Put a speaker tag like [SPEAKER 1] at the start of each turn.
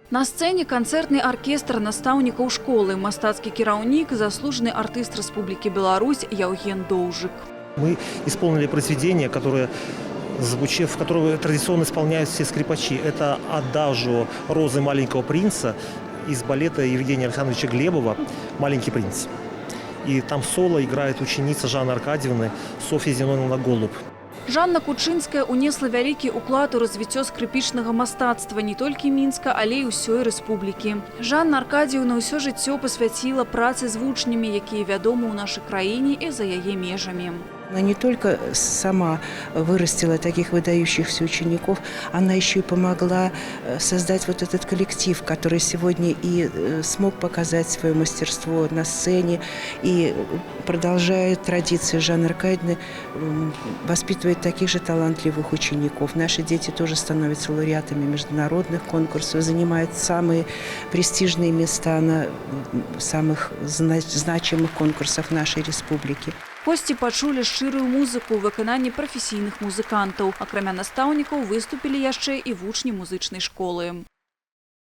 [SPEAKER 1] На сцене концертный оркестр настаўнікаў школы, мастацкі кіраўнік, заслуженный артист Республики Беларусь Яўген Доўжык.
[SPEAKER 2] Мы исполнили произведение, в котором традиционно исполняют все скрипачи. Это «Адажио розы маленького принца» из балета Евгения Александровича Глебова «Маленький принц». И там соло играет ученица Жанны Аркадьевны Софья Зиновьевна Голуб.
[SPEAKER 1] Жанна Кучынская унесла вялікі ўклад у развіццё скрыпічнага мастацтва не толькі Мінска, але і ўсёй рэспублікі. Жанна Аркадьевна ўсё жыццё пасвяціла працы з вучнямі, якія вядомы ў нашай краіне і за яе межамі.
[SPEAKER 3] Она не только сама вырастила таких выдающихся учеников, она еще и помогла создать вот этот коллектив, который сегодня и смог показать свое мастерство на сцене и, продолжая традиции Жанны Аркадьевны, воспитывает таких же талантливых учеников. Наши дети тоже становятся лауреатами международных конкурсов, занимают самые престижные места на самых значимых конкурсах нашей республики.
[SPEAKER 1] Гости пачулі шчырую музыку ў выкананні прафесійных музыкантаў. Акрамя настаўнікаў выступілі яшчэ і вучні музычнай школы.